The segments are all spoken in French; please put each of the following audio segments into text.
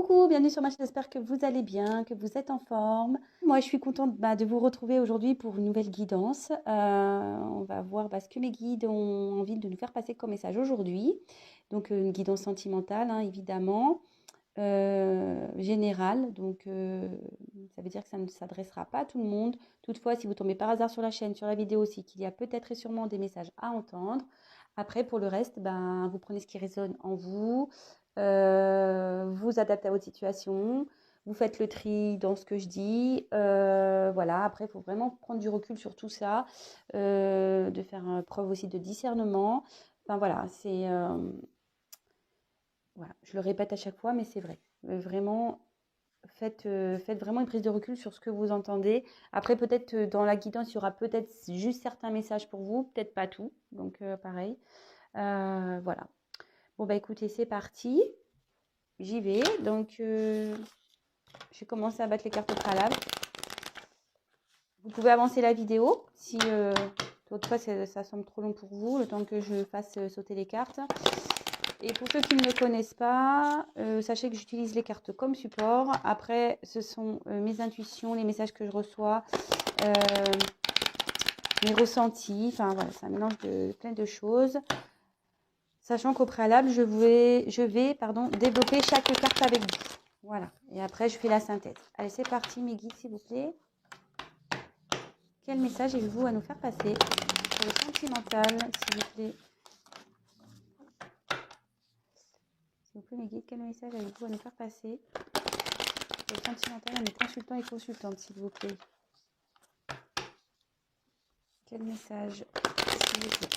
Coucou, bienvenue sur ma chaîne, j'espère que vous allez bien, que vous êtes en forme. Moi, je suis contente de vous retrouver aujourd'hui pour une nouvelle guidance. On va voir ce que mes guides ont envie de nous faire passer comme message aujourd'hui. Donc, une guidance sentimentale, hein, évidemment, générale. Donc, ça veut dire que ça ne s'adressera pas à tout le monde. Toutefois, si vous tombez par hasard sur la chaîne, sur la vidéo aussi, qu'il y a peut-être et sûrement des messages à entendre. Après, pour le reste, vous prenez ce qui résonne en vous. Vous adaptez à votre situation, vous faites le tri dans ce que je dis. Voilà, après, il faut vraiment prendre du recul sur tout ça, de faire preuve aussi de discernement. Enfin voilà, voilà, je le répète à chaque fois, mais c'est vrai. Vraiment, faites vraiment une prise de recul sur ce que vous entendez. Après, peut-être dans la guidance, il y aura peut-être juste certains messages pour vous, peut-être pas tout. Donc, pareil. Voilà. Bon, écoutez, c'est parti. J'y vais. Donc, j'ai commencé à battre les cartes au préalable. Vous pouvez avancer la vidéo si toutefois ça semble trop long pour vous, le temps que je fasse sauter les cartes. Et pour ceux qui ne me connaissent pas, sachez que j'utilise les cartes comme support. Après, ce sont mes intuitions, les messages que je reçois, mes ressentis. Enfin, voilà, c'est un mélange de plein de choses. Sachant qu'au préalable, je vais développer chaque carte avec vous. Voilà. Et après, je fais la synthèse. Allez, c'est parti, mes guides, s'il vous plaît. Quel message avez-vous à nous faire passer pour le sentimental, s'il vous plaît? S'il vous plaît, mes guides, quel message avez-vous à nous faire passer pour le sentimental à mes consultants et consultantes, s'il vous plaît? Quel message, s'il vous plaît?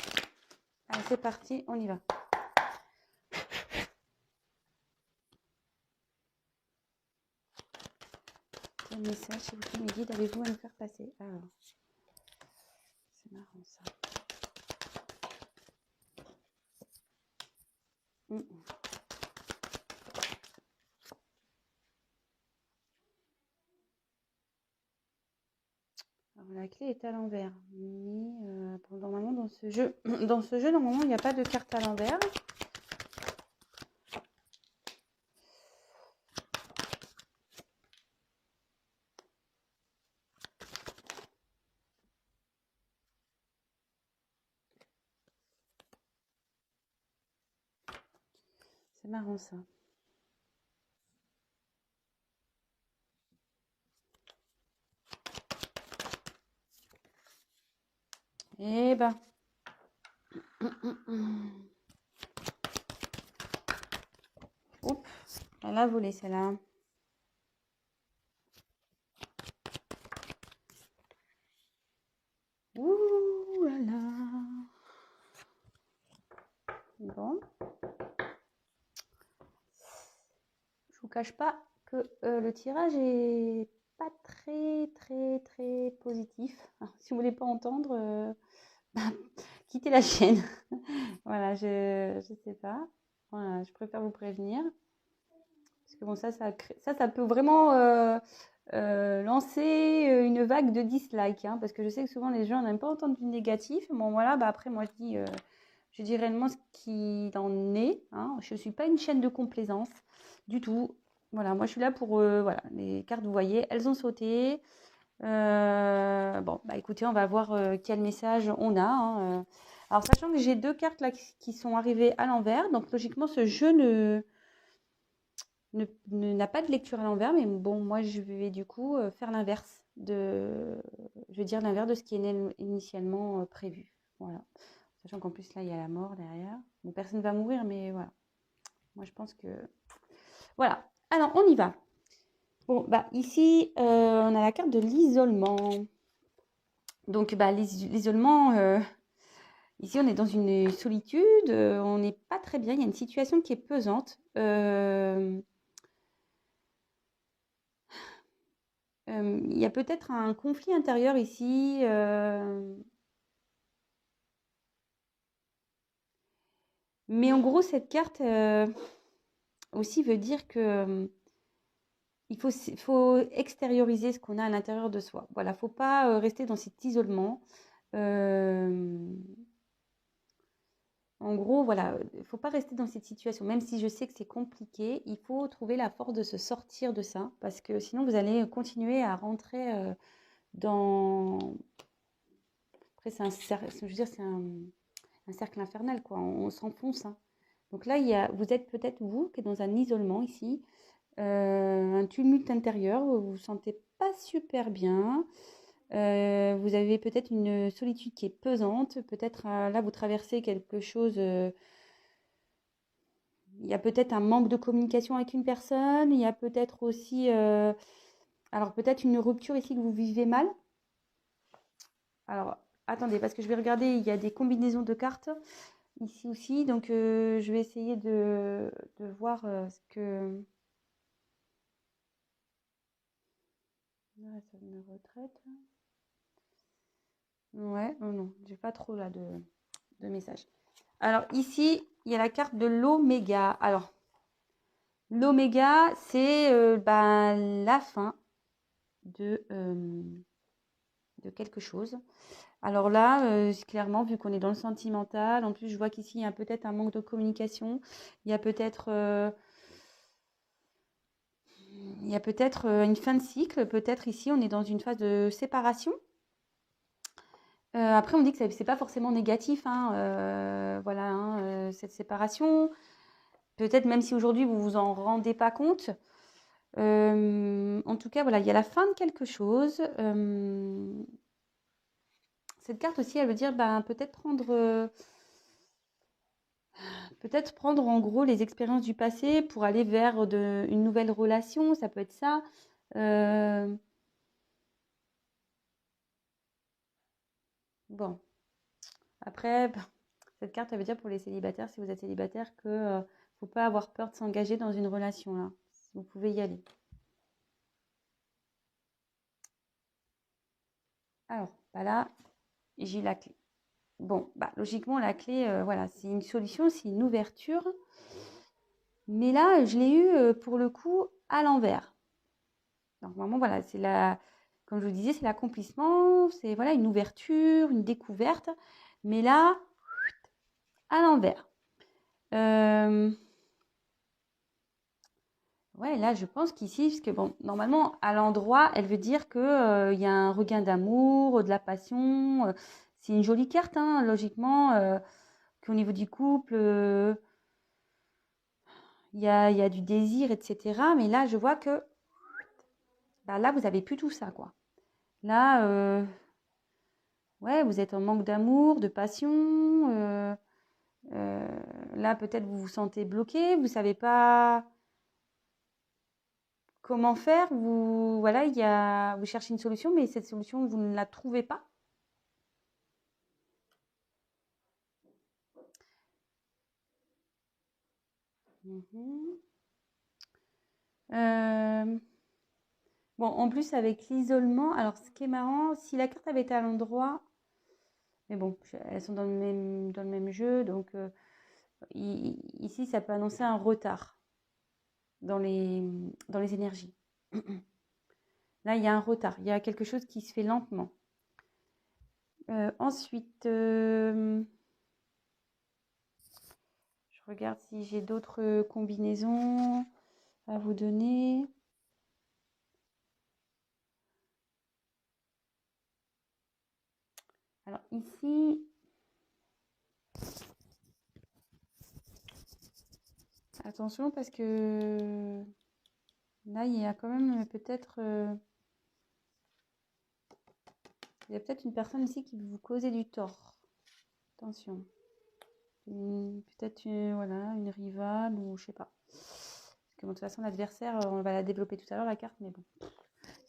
Allez, c'est parti, on y va. Quel message, s'il vous plaît, mes guides, avez-vous à nous faire passer? Alors, c'est marrant ça. Alors, la clé est à l'envers, mais normalement dans ce jeu, normalement il n'y a pas de carte à l'envers. C'est marrant ça. Eh ben. Oups, elle a volé celle-là. Ouh là là. Bon. Je vous cache pas que le tirage est pas très positif. Alors, si vous voulez pas entendre, quittez la chaîne. Voilà, je sais pas. Voilà, je préfère vous prévenir. Parce que bon, ça peut vraiment lancer une vague de dislikes. Hein, parce que je sais que souvent les gens n'aiment pas entendre du négatif. Bon, voilà, après, moi, je dis réellement ce qu'il en est. Hein. Je ne suis pas une chaîne de complaisance du tout. Voilà, moi, je suis là pour... voilà, les cartes, vous voyez, elles ont sauté. Bon, écoutez, on va voir quel message on a. Hein. Alors, sachant que j'ai deux cartes là qui sont arrivées à l'envers. Donc, logiquement, ce jeu n'a pas de lecture à l'envers, mais bon, moi je vais du coup faire l'inverse je vais dire l'inverse de ce qui est initialement prévu. Voilà. Sachant qu'en plus là il y a la mort derrière. Bon, personne ne va mourir, mais voilà. Moi je pense que voilà. Alors on y va. Bon, ici on a la carte de l'isolement. Donc l'isolement, ici on est dans une solitude, on n'est pas très bien. Il y a une situation qui est pesante. Il y a peut-être un conflit intérieur ici. Mais en gros, cette carte aussi veut dire que il faut extérioriser ce qu'on a à l'intérieur de soi. Voilà, il ne faut pas rester dans cet isolement. On En gros, voilà, il ne faut pas rester dans cette situation. Même si je sais que c'est compliqué, il faut trouver la force de se sortir de ça. Parce que sinon, vous allez continuer à rentrer dans... Après, c'est un cercle, je veux dire, c'est un cercle infernal, quoi. On s'enfonce, hein. Donc là, vous êtes peut-être, vous, qui êtes dans un isolement ici, un tumulte intérieur, où vous vous sentez pas super bien. Vous avez peut-être une solitude qui est pesante. Peut-être là, vous traversez quelque chose. Il y a peut-être un manque de communication avec une personne. Il y a peut-être aussi, alors peut-être une rupture ici que vous vivez mal. Alors, attendez, parce que je vais regarder. Il y a des combinaisons de cartes ici aussi. Donc, je vais essayer de voir ce que. Ah, ça me retraite. Ouais, non, non, j'ai pas trop là de messages. Alors ici, il y a la carte de l'oméga. Alors, l'oméga, c'est ben, la fin de quelque chose. Alors là, clairement, vu qu'on est dans le sentimental, en plus, je vois qu'ici, il y a peut-être un manque de communication. Il y a peut-être une fin de cycle. Peut-être ici, on est dans une phase de séparation. Après, on dit que c'est pas forcément négatif, hein, voilà, hein, cette séparation. Peut-être même si aujourd'hui vous vous en rendez pas compte. En tout cas, voilà, il y a la fin de quelque chose. Cette carte aussi, elle veut dire ben, peut-être prendre en gros les expériences du passé pour aller vers une nouvelle relation. Ça peut être ça. Bon, après, cette carte, elle veut dire pour les célibataires, si vous êtes célibataire, que faut pas avoir peur de s'engager dans une relation là. Vous pouvez y aller. Alors, bah là, j'ai la clé. Bon, bah logiquement, la clé, voilà, c'est une solution, c'est une ouverture. Mais là, je l'ai eu pour le coup à l'envers. Normalement, voilà, comme je vous disais, c'est l'accomplissement, c'est voilà une ouverture, une découverte. Mais là, à l'envers. Euh, Ouais, là, je pense qu'ici, parce que bon, normalement, à l'endroit, elle veut dire que il y a un regain d'amour, de la passion. C'est une jolie carte, hein, logiquement, qu'au niveau du couple, il y a du désir, etc. Mais là, je vois que bah, là, vous avez plus tout ça, quoi. Là, ouais, vous êtes en manque d'amour, de passion. Euh, Là, peut-être vous vous sentez bloqué, vous savez pas comment faire. Voilà, vous cherchez une solution, mais cette solution, vous ne la trouvez pas. Mhm. Euh, bon, en plus, avec l'isolement, alors ce qui est marrant, si la carte avait été à l'endroit, mais bon, elles sont dans le même jeu, donc ici, ça peut annoncer un retard dans les énergies. Là, il y a un retard, il y a quelque chose qui se fait lentement. Ensuite, je regarde si j'ai d'autres combinaisons à vous donner. Alors ici, attention parce que là, il y a quand même peut-être il y a peut-être une personne ici qui veut vous causer du tort. Attention. Peut-être voilà, une rivale ou je sais pas. Parce que bon, de toute façon, l'adversaire, on va la développer tout à l'heure, la carte, mais bon.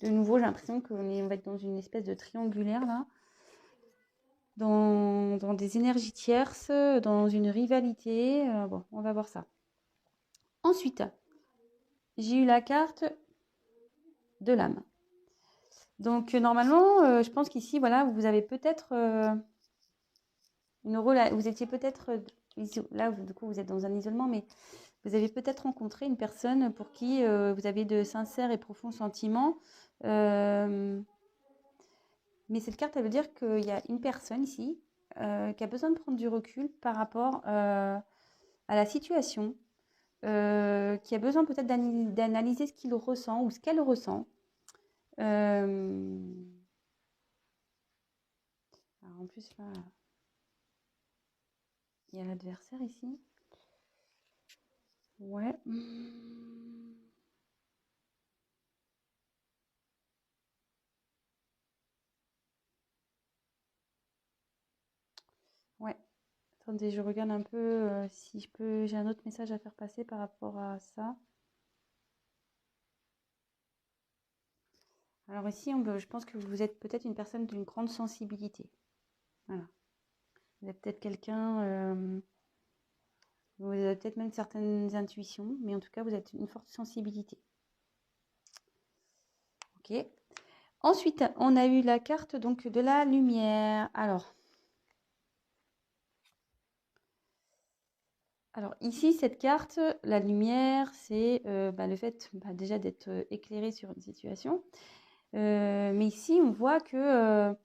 De nouveau, j'ai l'impression qu'on va être dans une espèce de triangulaire là. Dans des énergies tierces, dans une rivalité. Bon, on va voir ça. Ensuite, j'ai eu la carte de l'âme. Donc, normalement, je pense qu'ici, voilà, vous avez peut-être vous étiez peut-être là, du coup, vous êtes dans un isolement, mais vous avez peut-être rencontré une personne pour qui vous avez de sincères et profonds sentiments. Mais cette carte, elle veut dire qu'il y a une personne ici qui a besoin de prendre du recul par rapport à la situation, qui a besoin peut-être d'analyser ce qu'il ressent ou ce qu'elle ressent. Alors en plus, là, il y a l'adversaire ici. Ouais. Ouais. Attendez, je regarde un peu si je peux. J'ai un autre message à faire passer par rapport à ça. Alors ici, je pense que vous êtes peut-être une personne d'une grande sensibilité. Voilà. Vous êtes peut-être quelqu'un, vous avez peut-être même certaines intuitions, mais en tout cas, vous êtes une forte sensibilité. Ok. Ensuite, on a eu la carte donc de la lumière. Alors ici, cette carte, la lumière, c'est le fait déjà d'être éclairé sur une situation. Mais ici, on voit que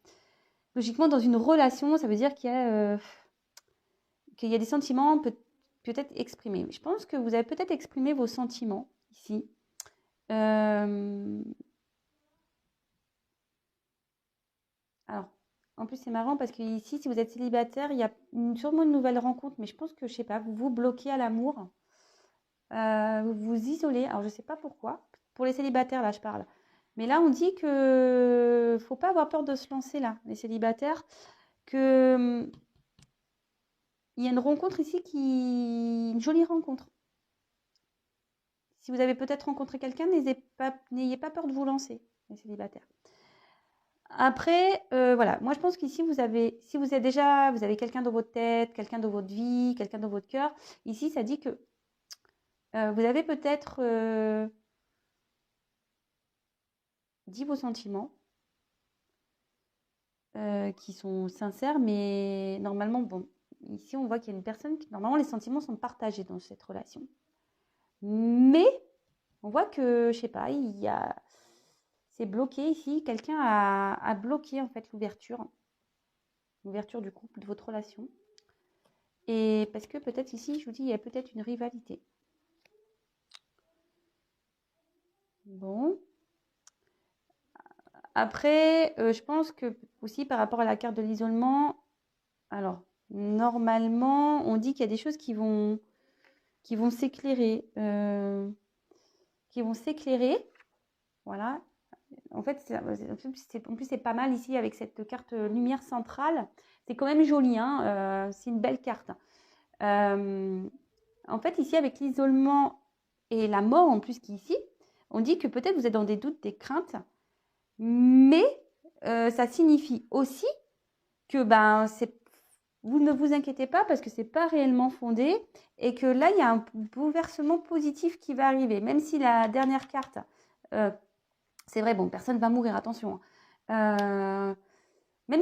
logiquement, dans une relation, ça veut dire qu'il y a des sentiments peut-être exprimés. Je pense que vous avez peut-être exprimé vos sentiments ici. Alors, en plus, c'est marrant parce que ici, si vous êtes célibataire, il y a sûrement une nouvelle rencontre, mais je pense que, je sais pas, vous vous bloquez à l'amour, vous vous isolez. Alors, je sais pas pourquoi. Pour les célibataires, là, je parle. Mais là, on dit que faut pas avoir peur de se lancer, là, les célibataires, que il y a une rencontre ici une jolie rencontre. Si vous avez peut-être rencontré quelqu'un, n'ayez pas peur de vous lancer, les célibataires. Après, voilà, moi je pense qu'ici si vous avez quelqu'un dans votre tête, quelqu'un dans votre vie, quelqu'un dans votre cœur, ici ça dit que vous avez peut-être dit vos sentiments qui sont sincères, mais normalement, bon, ici on voit qu'il y a une personne qui, normalement les sentiments sont partagés dans cette relation. Mais on voit que, je sais pas, c'est bloqué ici, quelqu'un a bloqué en fait l'ouverture du couple, de votre relation. Et parce que peut-être ici, je vous dis, il y a peut-être une rivalité. Bon. Après, je pense que aussi par rapport à la carte de l'isolement, alors normalement, on dit qu'il y a des choses qui vont s'éclairer. Qui vont s'éclairer. Voilà. En fait, en plus, c'est pas mal ici avec cette carte lumière centrale. C'est quand même joli, hein, c'est une belle carte. En fait, ici, avec l'isolement et la mort en plus qui est ici, on dit que peut-être vous êtes dans des doutes, des craintes, mais ça signifie aussi que vous ne vous inquiétez pas parce que c'est pas réellement fondé et que là, il y a un bouleversement positif qui va arriver. Même si la dernière carte, c'est vrai, bon, personne ne va mourir, attention. Même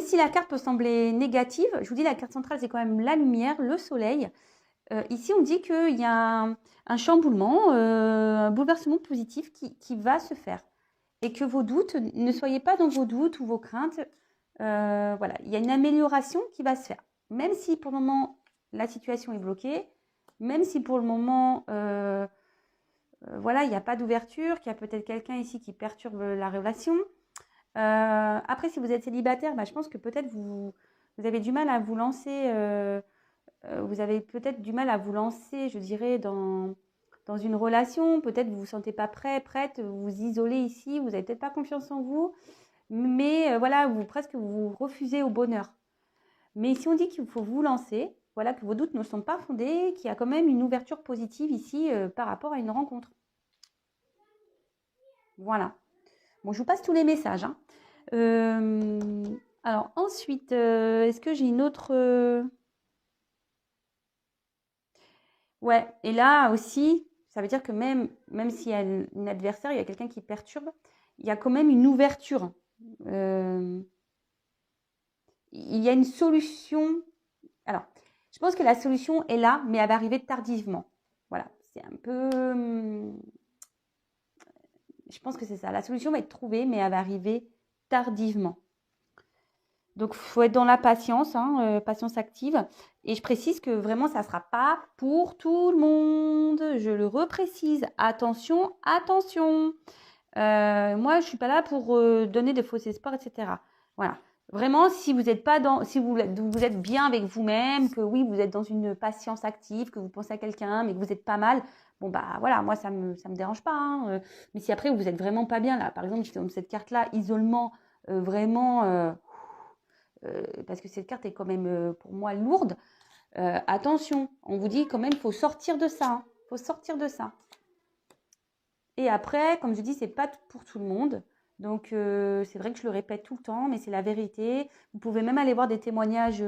si la carte peut sembler négative, je vous dis, la carte centrale, c'est quand même la lumière, le soleil. Ici, on dit qu'il y a un chamboulement, un bouleversement positif qui va se faire. Et que vos doutes, ne soyez pas dans vos doutes ou vos craintes. Voilà, il y a une amélioration qui va se faire. Même si pour le moment, la situation est bloquée, même si pour le moment, voilà, il n'y a pas d'ouverture, qu'il y a peut-être quelqu'un ici qui perturbe la relation. Après, si vous êtes célibataire, je pense que peut-être vous avez du mal à vous lancer. Vous avez peut-être du mal à vous lancer, je dirais, dans une relation. Peut-être vous ne vous sentez pas prête, vous vous isolez ici, vous n'avez peut-être pas confiance en vous. Mais voilà, vous refusez au bonheur. Mais si on dit qu'il faut vous lancer, voilà, que vos doutes ne sont pas fondés, qu'il y a quand même une ouverture positive ici par rapport à une rencontre. Voilà. Bon, je vous passe tous les messages. Hein. Alors ensuite, est-ce que j'ai une autre... Ouais, et là aussi, ça veut dire que même s'il y a un adversaire, il y a quelqu'un qui perturbe, il y a quand même une ouverture. Il y a une solution. Alors, je pense que la solution est là, mais elle va arriver tardivement. Voilà, c'est un peu... Je pense que c'est ça. La solution va être trouvée, mais elle va arriver tardivement. Donc, il faut être dans la patience, hein, patience active. Et je précise que vraiment, ça ne sera pas pour tout le monde. Je le reprécise. Attention, attention. Moi, je ne suis pas là pour donner de faux espoirs, etc. Voilà. Vraiment, si vous êtes pas dans, si vous êtes bien avec vous-même, que oui, vous êtes dans une patience active, que vous pensez à quelqu'un, mais que vous êtes pas mal, bon bah voilà, moi ça me dérange pas, hein. Mais si après vous êtes vraiment pas bien là, par exemple, comme cette carte-là, isolement, vraiment, parce que cette carte est quand même pour moi lourde. Attention, on vous dit quand même, il faut sortir de ça, hein. Faut sortir de ça. Et après, comme je dis, c'est pas pour tout le monde. Donc, c'est vrai que je le répète tout le temps, mais c'est la vérité. Vous pouvez même aller voir des témoignages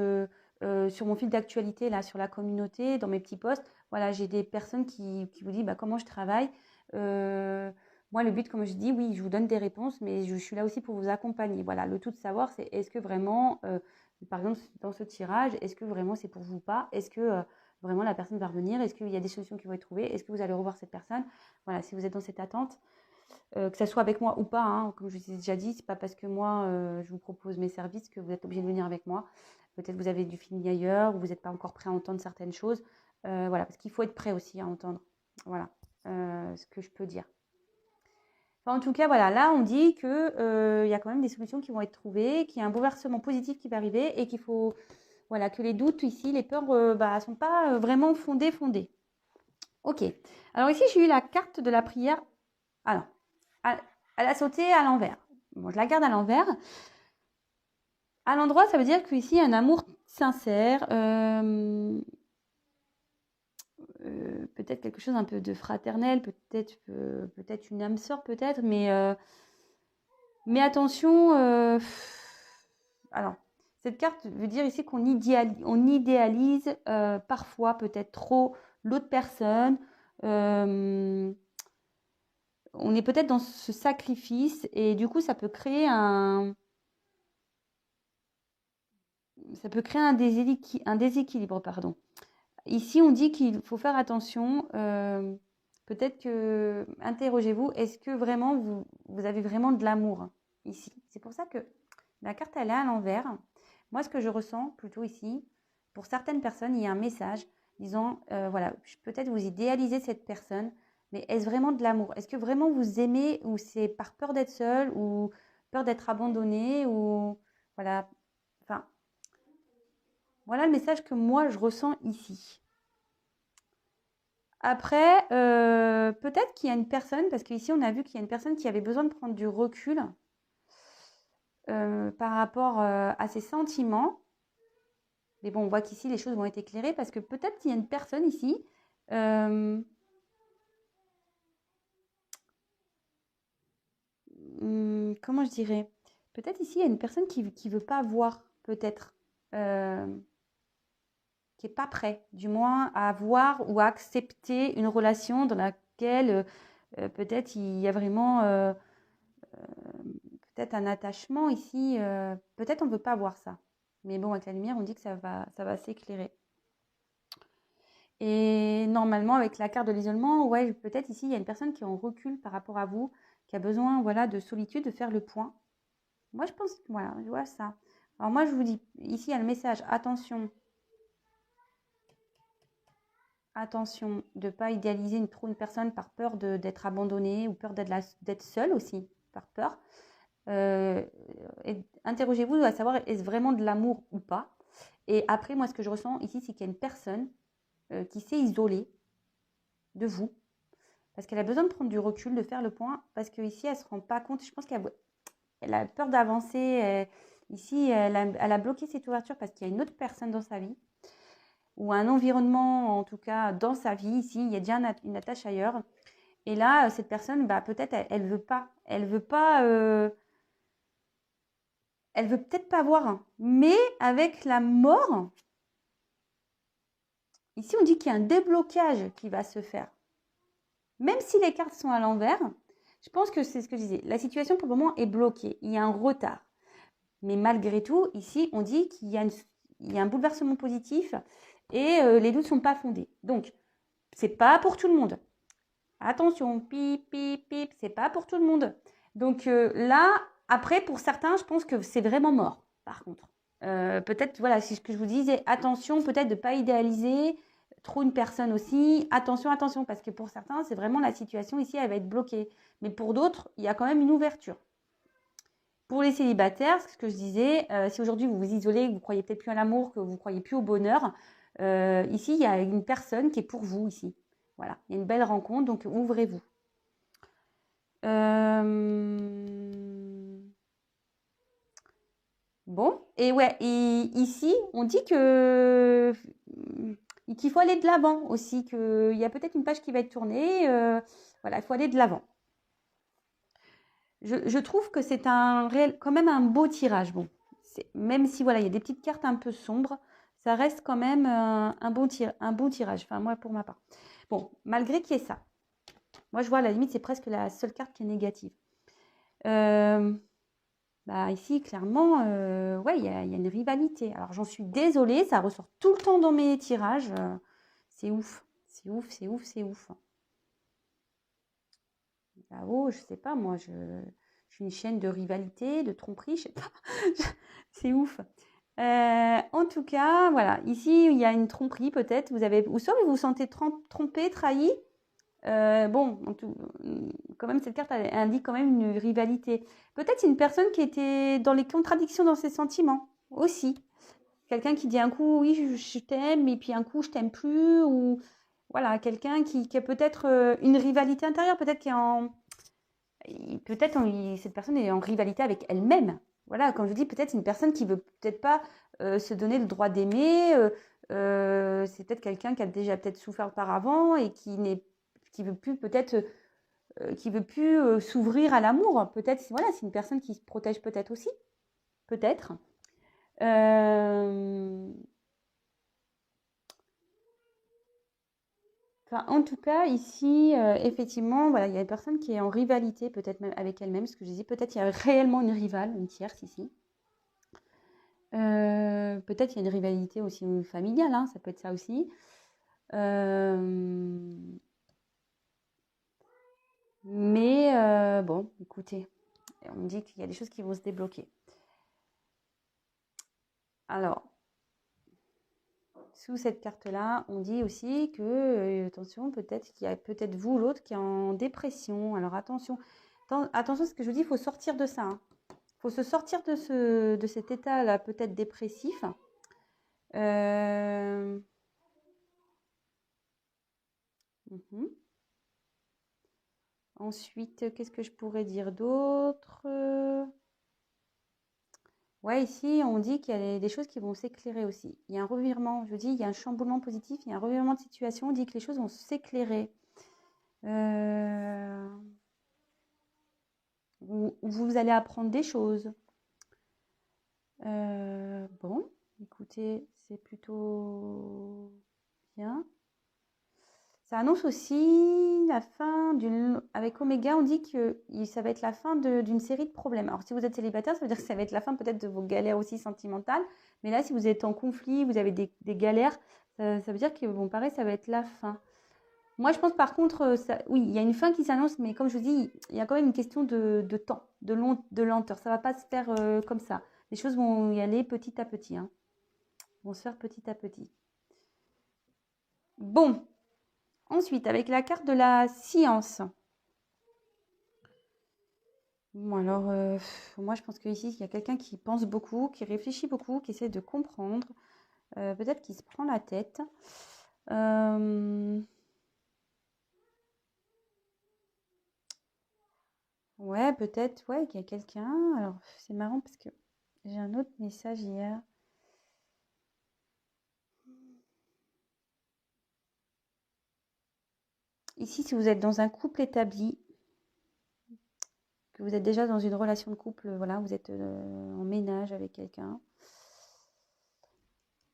sur mon fil d'actualité, là, sur la communauté, dans mes petits posts. Voilà, j'ai des personnes qui vous disent bah, comment je travaille. Moi, le but, comme je dis, oui, je vous donne des réponses, mais je suis là aussi pour vous accompagner. Voilà, le tout de savoir, c'est est-ce que vraiment, par exemple, dans ce tirage, est-ce que vraiment c'est pour vous ou pas? Est-ce que vraiment la personne va revenir? Est-ce qu'il y a des solutions qui vont être trouvées? Est-ce que vous allez revoir cette personne? Voilà, si vous êtes dans cette attente, que ça soit avec moi ou pas, hein, comme je vous ai déjà dit, c'est pas parce que moi je vous propose mes services que vous êtes obligé de venir avec moi. Peut-être vous avez du feeling ailleurs, ou vous n'êtes pas encore prêt à entendre certaines choses. Voilà, parce qu'il faut être prêt aussi à entendre. Voilà, ce que je peux dire. Enfin, en tout cas, voilà, là on dit que y a quand même des solutions qui vont être trouvées, qu'il y a un bouleversement positif qui va arriver et qu'il faut, voilà, que les doutes ici, les peurs, sont pas vraiment fondées. Ok. Alors ici, j'ai eu la carte de la prière. Ah non, elle a sauté à l'envers. Bon, je la garde à l'envers. À l'endroit, ça veut dire qu'ici, il y a un amour sincère. Peut-être quelque chose un peu de fraternel, peut-être une âme sœur, peut-être, mais attention. Alors, cette carte veut dire ici qu'on idéalise parfois, peut-être trop, l'autre personne. On est peut-être dans ce sacrifice et du coup, ça peut créer un déséquilibre, pardon. Ici, on dit qu'il faut faire attention. Peut-être que, interrogez-vous, est-ce que vraiment vous avez vraiment de l'amour ici? C'est pour ça que la carte, elle est à l'envers. Moi, ce que je ressens plutôt ici, pour certaines personnes, il y a un message disant, voilà, peut-être vous idéalisez cette personne, mais est-ce vraiment de l'amour? Est-ce que vraiment vous aimez ou c'est par peur d'être seul ou peur d'être abandonné ou voilà, enfin, voilà le message que moi je ressens ici. Après, peut-être qu'il y a une personne, parce qu'ici on a vu qu'il y a une personne qui avait besoin de prendre du recul par rapport à ses sentiments. Mais bon, on voit qu'ici les choses vont être éclairées parce que peut-être qu'il y a une personne ici comment je dirais? Peut-être ici il y a une personne qui ne veut pas voir, peut-être, qui n'est pas prêt, du moins à voir ou à accepter une relation dans laquelle peut-être il y a vraiment peut-être un attachement ici. Peut-être on ne veut pas voir ça. Mais bon, avec la lumière, on dit que ça va s'éclairer. Et normalement, avec la carte de l'isolement, ouais, peut-être ici, il y a une personne qui est en recul par rapport à vous, qui a besoin, voilà, de solitude, de faire le point. Moi, je pense, voilà, je vois ça. Alors moi, je vous dis, ici, il y a le message, attention de ne pas idéaliser trop une personne par peur d'être abandonnée ou peur d'être seule aussi, par peur. Interrogez-vous à savoir, est-ce vraiment de l'amour ou pas? Et après, moi, ce que je ressens ici, c'est qu'il y a une personne qui s'est isolée de vous, parce qu'elle a besoin de prendre du recul, de faire le point, parce qu'ici, elle ne se rend pas compte. Je pense qu'elle a peur d'avancer. Ici, elle a bloqué cette ouverture parce qu'il y a une autre personne dans sa vie, ou un environnement, en tout cas, dans sa vie. Ici, il y a déjà une attache ailleurs. Et là, cette personne, peut-être, elle veut pas. Elle veut pas... elle veut peut-être pas voir. Mais avec la mort, ici, on dit qu'il y a un déblocage qui va se faire. Même si les cartes sont à l'envers, je pense que c'est ce que je disais. La situation, pour le moment, est bloquée. Il y a un retard. Mais malgré tout, ici, on dit qu'il y a un bouleversement positif et les doutes ne sont pas fondés. Donc, c'est pas pour tout le monde. Attention, pip, pip, pip, c'est pas pour tout le monde. Donc là, après, pour certains, je pense que c'est vraiment mort, par contre. Peut-être, voilà, c'est ce que je vous disais, attention peut-être de ne pas idéaliser trop une personne aussi. Attention, attention, parce que pour certains, c'est vraiment la situation ici, elle va être bloquée. Mais pour d'autres, il y a quand même une ouverture. Pour les célibataires, ce que je disais, si aujourd'hui vous vous isolez, que vous croyez peut-être plus à l'amour, que vous croyez plus au bonheur, ici, il y a une personne qui est pour vous ici. Voilà, il y a une belle rencontre, donc ouvrez-vous. Bon, et ouais, et ici, on dit que qu'il faut aller de l'avant aussi, qu'il y a peut-être une page qui va être tournée. Voilà, il faut aller de l'avant. Je trouve que c'est quand même un beau tirage. Bon, même si voilà, il y a des petites cartes un peu sombres, ça reste quand même un bon tirage. Enfin, moi, pour ma part. Bon, malgré qu'il y ait ça. Moi, je vois à la limite, c'est presque la seule carte qui est négative. Bah ici, clairement, ouais, il y a une rivalité. Alors, j'en suis désolée, ça ressort tout le temps dans mes tirages. C'est ouf, c'est ouf, c'est ouf, c'est ouf. Là-haut, je sais pas, moi, je suis une chaîne de rivalité, de tromperie, je sais pas. C'est ouf. En tout cas, voilà, ici, il y a une tromperie peut-être. Ou soit vous vous sentez trompé, trahi. Bon, quand même, cette carte elle indique quand même une rivalité. Peut-être une personne qui était dans les contradictions dans ses sentiments aussi. Quelqu'un qui dit un coup oui, je t'aime, et puis un coup je t'aime plus. Ou voilà, quelqu'un qui a peut-être une rivalité intérieure, peut-être cette personne est en rivalité avec elle-même. Voilà, comme je dis, peut-être une personne qui veut peut-être pas se donner le droit d'aimer. C'est peut-être quelqu'un qui a déjà peut-être souffert auparavant et qui veut plus peut-être qui veut plus s'ouvrir à l'amour. Peut-être, voilà, c'est une personne qui se protège peut-être aussi, peut-être. Enfin, en tout cas, ici, effectivement, voilà, il y a une personne qui est en rivalité, peut-être même avec elle-même, ce que je dis. Peut-être il y a réellement une rivale, une tierce ici. Peut-être il y a une rivalité aussi familiale, hein, ça peut être ça aussi. Mais bon, écoutez, on me dit qu'il y a des choses qui vont se débloquer. Alors, sous cette carte-là, on dit aussi que, attention, peut-être qu'il y a peut-être vous, l'autre, qui est en dépression. Alors attention, attention, ce que je vous dis, il faut sortir de ça. Il faut se sortir de cet état-là, peut-être dépressif. Ensuite, qu'est-ce que je pourrais dire d'autre? Ouais, ici, on dit qu'il y a des choses qui vont s'éclairer aussi. Il y a un revirement, je dis, il y a un chamboulement positif, il y a un revirement de situation, on dit que les choses vont s'éclairer. Vous allez apprendre des choses. Bon, écoutez, c'est plutôt bien. Ça annonce aussi la fin avec Oméga, on dit que ça va être la fin d'une série de problèmes. Alors, si vous êtes célibataire, ça veut dire que ça va être la fin peut-être de vos galères aussi sentimentales. Mais là, si vous êtes en conflit, vous avez des galères, ça veut dire que, bon, pareil, ça va être la fin. Moi, je pense par contre, oui, il y a une fin qui s'annonce, mais comme je vous dis, il y a quand même une question de temps, de lenteur. Ça ne va pas se faire comme ça. Les choses vont y aller petit à petit, hein. Vont se faire petit à petit. Bon, ensuite, avec la carte de la science. Bon, alors, moi, je pense qu'ici, il y a quelqu'un qui pense beaucoup, qui réfléchit beaucoup, qui essaie de comprendre. Peut-être qu'il se prend la tête. Ouais, peut-être, ouais, qu'il y a quelqu'un. Alors, c'est marrant parce que j'ai un autre message hier. Ici, si vous êtes dans un couple établi, que vous êtes déjà dans une relation de couple, voilà, vous êtes en ménage avec quelqu'un.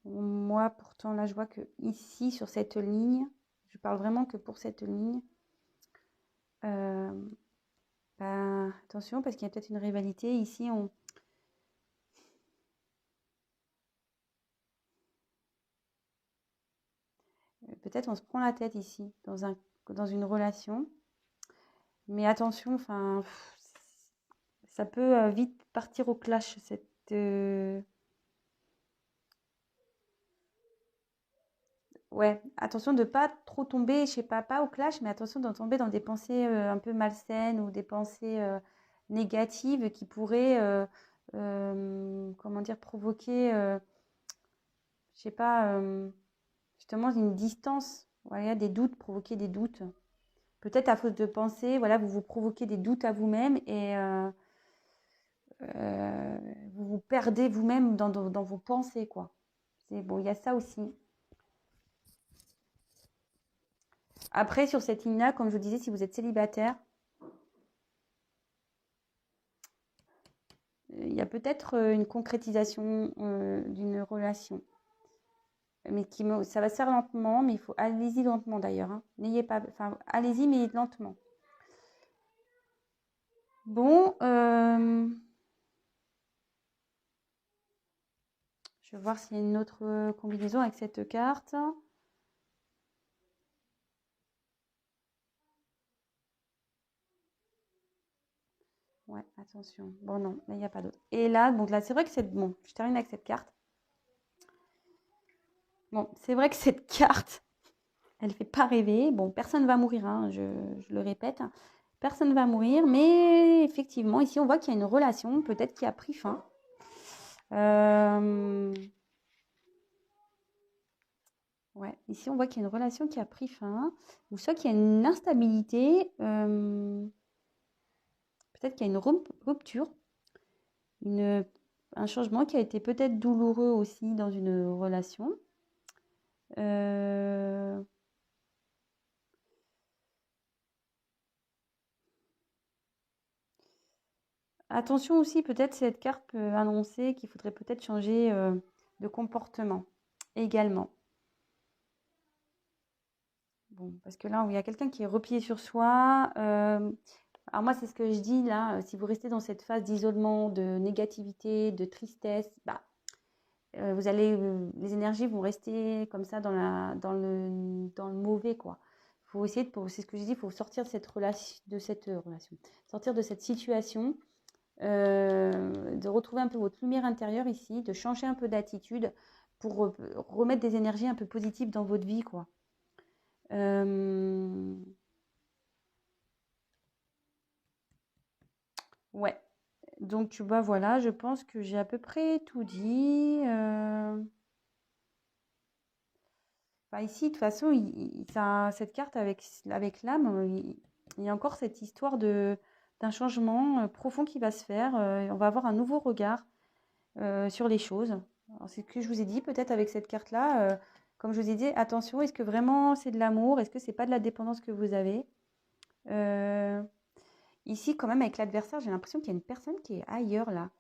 Moi, pourtant, là, je vois que ici, sur cette ligne, je parle vraiment que pour cette ligne. Bah, attention, parce qu'il y a peut-être une rivalité. Ici, peut-être on se prend la tête ici, dans une relation. Mais attention, enfin, ça peut vite partir au clash, ouais, attention de pas trop tomber, je sais pas au clash, mais attention de tomber dans des pensées un peu malsaines ou des pensées négatives qui pourraient, comment dire, provoquer, je sais pas, justement une distance, voilà, des doutes, provoquer des doutes. Peut-être à force de penser, voilà, vous vous provoquez des doutes à vous-même et euh, vous vous perdez vous-même dans vos pensées, quoi. C'est bon, il y a ça aussi. Après, sur cette ligne-là, comme je vous disais, si vous êtes célibataire, il y a peut-être une concrétisation d'une relation. Mais ça va se faire lentement, mais il faut allez-y lentement d'ailleurs. Hein. N'ayez pas, enfin, allez-y, mais lentement. Bon, je vais voir s'il y a une autre combinaison avec cette carte. Ouais, attention. Bon, non, là, il n'y a pas d'autre. Et là, donc là, c'est vrai que c'est bon. Je termine avec cette carte. Bon, c'est vrai que cette carte, elle ne fait pas rêver. Bon, personne ne va mourir, hein, je le répète. Personne ne va mourir, mais effectivement, ici, on voit qu'il y a une relation, peut-être qui a pris fin. Ouais, ici, on voit qu'il y a une relation qui a pris fin, ou soit qu'il y a une instabilité, peut-être qu'il y a une rupture, un changement qui a été peut-être douloureux aussi dans une relation. Attention aussi, peut-être cette carte peut annoncer qu'il faudrait peut-être changer de comportement également. Bon, parce que là, il y a quelqu'un qui est replié sur soi. Alors moi, c'est ce que je dis là. Si vous restez dans cette phase d'isolement, de négativité, de tristesse, bah, vous allez, les énergies vont rester comme ça dans le mauvais, quoi. Faut essayer c'est ce que je dis, il faut sortir de cette relation, sortir de cette situation, de retrouver un peu votre lumière intérieure ici, de changer un peu d'attitude pour remettre des énergies un peu positives dans votre vie, quoi. Ouais. Donc, tu vois, voilà, je pense que j'ai à peu près tout dit. Bah, ici, de toute façon, cette carte avec l'âme, il y a encore cette histoire d'un changement profond qui va se faire. On va avoir un nouveau regard sur les choses. Alors, c'est ce que je vous ai dit, peut-être avec cette carte-là, comme je vous ai dit, attention, est-ce que vraiment c'est de l'amour? Est-ce que c'est pas de la dépendance que vous avez? Ici, quand même, avec l'adversaire, j'ai l'impression qu'il y a une personne qui est ailleurs là,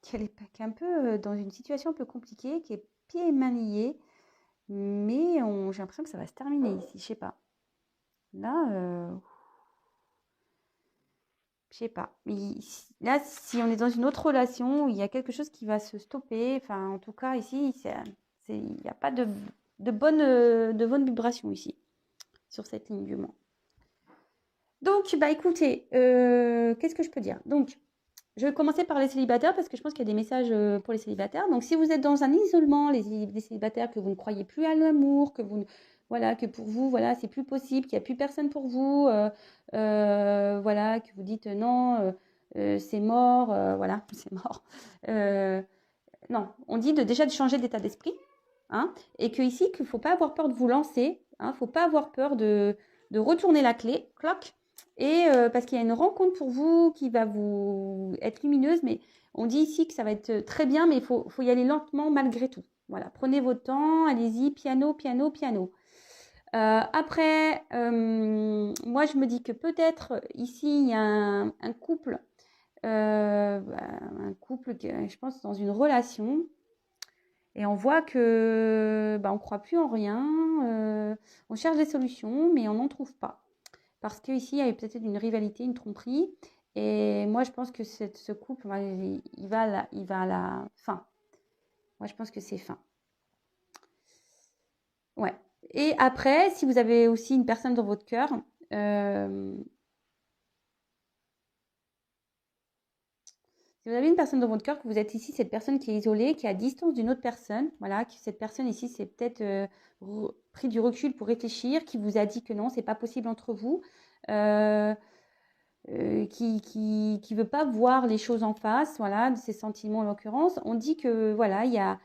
qui est un peu dans une situation un peu compliquée, qui est pieds et mains liés. Mais j'ai l'impression que ça va se terminer ici, je sais pas. Là, je sais pas. Là, si on est dans une autre relation, il y a quelque chose qui va se stopper. Enfin, en tout cas, ici, il n'y a pas de bonne vibration ici, sur cette ligne du moins. Donc, bah écoutez, qu'est-ce que je peux dire? Donc, je vais commencer par les célibataires parce que je pense qu'il y a des messages pour les célibataires. Donc, si vous êtes dans un isolement, les célibataires, que vous ne croyez plus à l'amour, voilà, que pour vous, voilà, c'est plus possible, qu'il n'y a plus personne pour vous, voilà, que vous dites non, c'est mort, voilà, c'est mort. Non, on dit déjà de changer d'état d'esprit, hein, et que ici, qu'il ne faut pas avoir peur de vous lancer, hein, il ne faut pas avoir peur de retourner la clé, cloc, et parce qu'il y a une rencontre pour vous qui va vous être lumineuse, mais on dit ici que ça va être très bien, mais il faut y aller lentement malgré tout. Voilà, prenez votre temps, allez-y, piano, piano, piano. Après, moi je me dis que peut-être ici il y a un couple, je pense, dans une relation, et on voit que on ne croit plus en rien, on cherche des solutions, mais on n'en trouve pas. Parce qu'ici, il y a peut-être une rivalité, une tromperie. Et moi, je pense que ce couple, il va à la fin. Moi, je pense que c'est fin. Ouais. Et après, si vous avez aussi une personne dans votre cœur, Si vous avez une personne dans votre cœur, que vous êtes ici, cette personne qui est isolée, qui est à distance d'une autre personne, voilà, cette personne ici, c'est peut-être pris du recul pour réfléchir, qui vous a dit que non, c'est pas possible entre vous, qui veut pas voir les choses en face, voilà, de ses sentiments en l'occurrence. On dit que voilà, il y a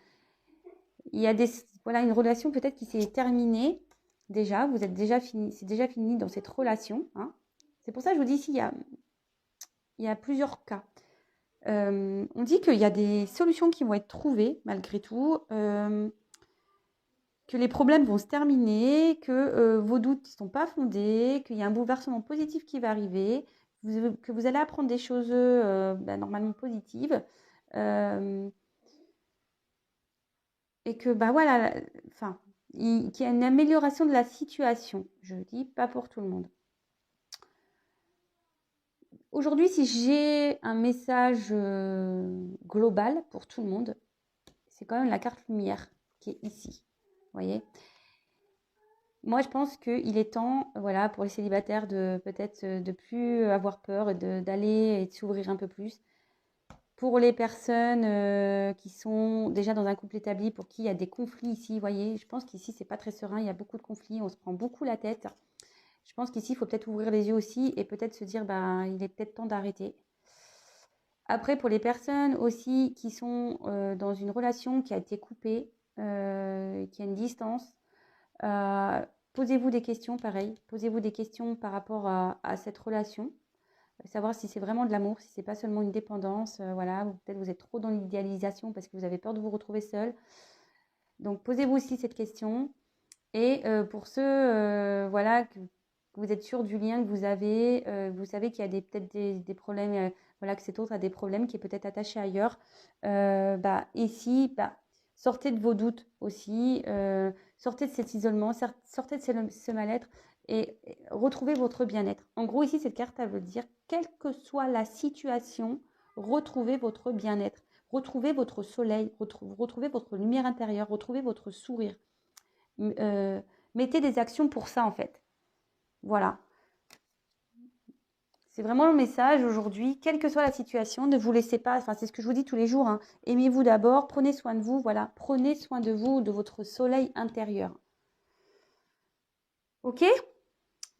voilà, une relation peut-être qui s'est terminée déjà, vous êtes déjà fini, c'est déjà fini dans cette relation, hein. C'est pour ça que je vous dis ici, il y a plusieurs cas. On dit qu'il y a des solutions qui vont être trouvées malgré tout, que les problèmes vont se terminer, que vos doutes ne sont pas fondés, qu'il y a un bouleversement positif qui va arriver, que vous allez apprendre des choses normalement positives, et que voilà, enfin, qu'il y a une amélioration de la situation. Je dis pas pour tout le monde. Aujourd'hui, si j'ai un message global pour tout le monde, c'est quand même la carte lumière qui est ici. Vous voyez ? Moi, je pense qu'il est temps, voilà, pour les célibataires de peut-être de plus avoir peur et d'aller et de s'ouvrir un peu plus. Pour les personnes qui sont déjà dans un couple établi, pour qui il y a des conflits ici, vous voyez, je pense qu'ici, c'est pas très serein, il y a beaucoup de conflits, on se prend beaucoup la tête. Je pense qu'ici, il faut peut-être ouvrir les yeux aussi et peut-être se dire, il est peut-être temps d'arrêter. Après, pour les personnes aussi qui sont dans une relation qui a été coupée, qui a une distance, posez-vous des questions, pareil. Posez-vous des questions par rapport à cette relation. Savoir si c'est vraiment de l'amour, si c'est pas seulement une dépendance. Voilà, ou peut-être vous êtes trop dans l'idéalisation parce que vous avez peur de vous retrouver seul. Donc, posez-vous aussi cette question. Et pour ceux, voilà, que vous êtes sûr du lien que vous avez, vous savez qu'il y a peut-être des problèmes, voilà, que cet autre a des problèmes, qui est peut-être attaché ailleurs. Ici, sortez de vos doutes aussi, sortez de cet isolement, sortez de ce mal-être et retrouvez votre bien-être. En gros, ici, cette carte, elle veut dire, quelle que soit la situation, retrouvez votre bien-être, retrouvez votre soleil, retrouvez votre lumière intérieure, retrouvez votre sourire. Mettez des actions pour ça en fait. Voilà. C'est vraiment le message aujourd'hui. Quelle que soit la situation, ne vous laissez pas, enfin c'est ce que je vous dis tous les jours, hein. Aimez-vous d'abord, prenez soin de vous, voilà. Prenez soin de vous, de votre soleil intérieur. Ok ?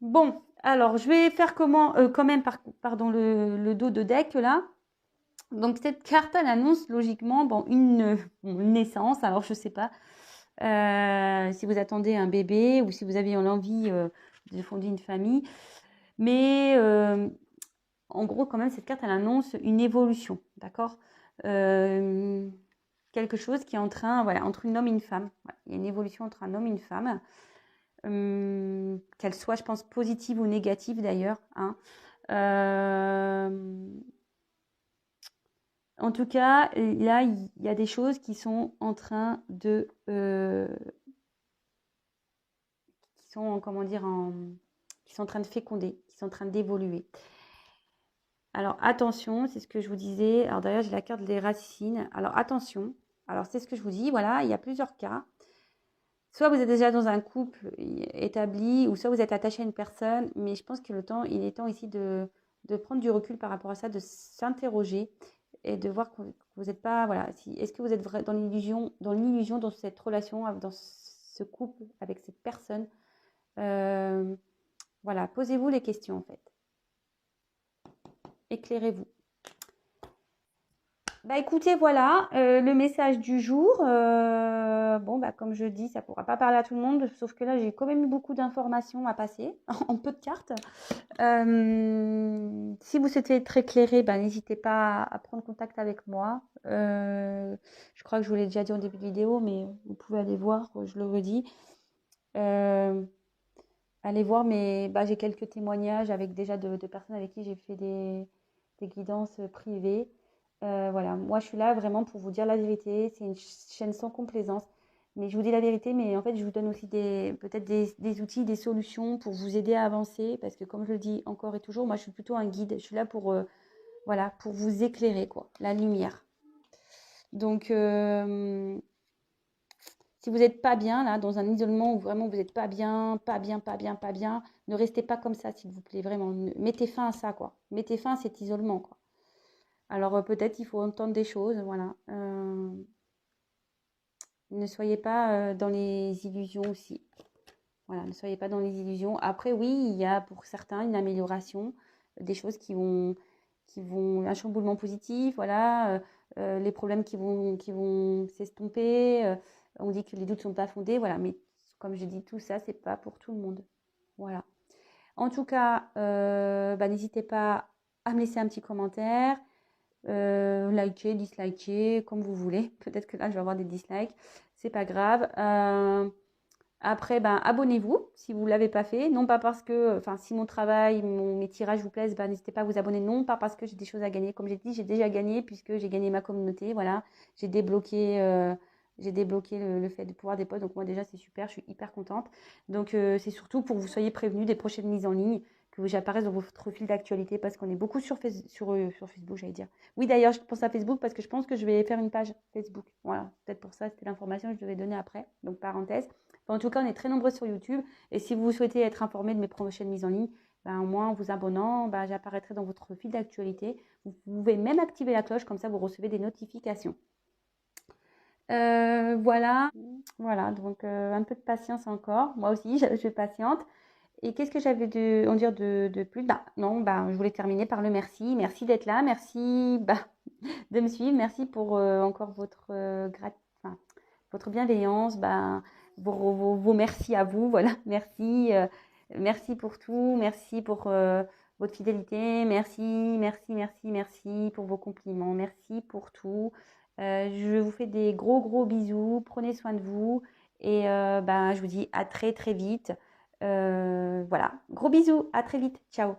Bon, alors je vais faire quand même, pardon, le dos de deck là. Donc cette carte, elle annonce logiquement une naissance, alors je sais pas. Si vous attendez un bébé ou si vous avez l'envie de fonder une famille. Mais en gros, quand même, cette carte, elle annonce une évolution, d'accord ? Quelque chose qui est en train, voilà, entre un homme et une femme. Voilà, il y a une évolution entre un homme et une femme, qu'elle soit, je pense, positive ou négative d'ailleurs, hein. En tout cas, là, il y a des choses qui sont en train de... qui sont, comment dire, qui sont en train de féconder, qui sont en train d'évoluer. Alors, attention, c'est ce que je vous disais. Alors, d'ailleurs, j'ai la carte des racines. Alors, attention. Alors, c'est ce que je vous dis. Voilà, il y a plusieurs cas. Soit vous êtes déjà dans un couple établi, ou soit vous êtes attaché à une personne. Mais je pense que il est temps ici de prendre du recul par rapport à ça, de s'interroger et de voir que vous n'êtes pas, voilà, est-ce que vous êtes dans l'illusion, dans cette relation, dans ce couple, avec cette personne. Voilà, posez-vous les questions en fait. Éclairez-vous. Écoutez, voilà, le message du jour. Comme je dis, ça ne pourra pas parler à tout le monde, sauf que là, j'ai quand même eu beaucoup d'informations à passer en peu de cartes. Si vous souhaitez être éclairé, n'hésitez pas à prendre contact avec moi. Je crois que je vous l'ai déjà dit en début de vidéo, mais vous pouvez aller voir, je le redis. Allez voir, mais j'ai quelques témoignages avec déjà de personnes avec qui j'ai fait des guidances privées. Voilà, moi je suis là vraiment pour vous dire la vérité. C'est une chaîne sans complaisance, mais je vous dis la vérité, mais en fait je vous donne aussi peut-être des outils, des solutions pour vous aider à avancer, parce que comme je le dis encore et toujours, moi je suis plutôt un guide. Je suis là pour pour vous éclairer, quoi, la lumière. Donc si vous n'êtes pas bien, là, dans un isolement où vraiment vous n'êtes pas bien, ne restez pas comme ça, s'il vous plaît, vraiment. Mettez fin à ça, quoi. Mettez fin à cet isolement, quoi. Alors peut-être il faut entendre des choses, voilà. Ne soyez pas dans les illusions aussi. Voilà, ne soyez pas dans les illusions. Après, oui, il y a pour certains une amélioration, des choses qui vont, un chamboulement positif, voilà, les problèmes qui vont s'estomper. On dit que les doutes sont pas fondés, voilà. Mais comme je dis, tout ça, c'est pas pour tout le monde. Voilà. En tout cas, bah, n'hésitez pas à me laisser un petit commentaire, liker, disliker, comme vous voulez. Peut-être que là, je vais avoir des dislikes, c'est pas grave. Après, ben, abonnez-vous si vous ne l'avez pas fait. Non pas parce que, enfin, si mon travail, mes tirages vous plaisent, ben, n'hésitez pas à vous abonner. Non pas parce que j'ai des choses à gagner. Comme j'ai dit, j'ai déjà gagné puisque j'ai gagné ma communauté. Voilà, j'ai débloqué, le fait de pouvoir des posts. Donc moi déjà, c'est super, je suis hyper contente. Donc c'est surtout pour que vous soyez prévenus des prochaines mises en ligne, que j'apparaisse dans votre fil d'actualité parce qu'on est beaucoup sur Facebook, j'allais dire. Oui, d'ailleurs, je pense à Facebook parce que je pense que je vais faire une page Facebook. Voilà, peut-être pour ça, c'était l'information que je devais donner après. Donc parenthèse. En tout cas, on est très nombreux sur YouTube. Et si vous souhaitez être informé de mes prochaines mises en ligne, ben, au moins en vous abonnant, ben, j'apparaîtrai dans votre fil d'actualité. Vous pouvez même activer la cloche, comme ça vous recevez des notifications. Voilà, voilà, donc un peu de patience encore. Moi aussi, je suis patiente. Et qu'est-ce que j'avais en dire de plus? Bah, non, bah, je voulais terminer par le merci. Merci d'être là. Merci bah, de me suivre. Merci pour encore enfin, votre bienveillance. Bah, vos merci à vous. Voilà, merci. Merci pour tout. Merci pour votre fidélité. Merci, merci, merci, merci pour vos compliments. Merci pour tout. Je vous fais des gros, gros bisous. Prenez soin de vous. Et bah, je vous dis à très, très vite. Voilà. Gros bisous. À très vite. Ciao.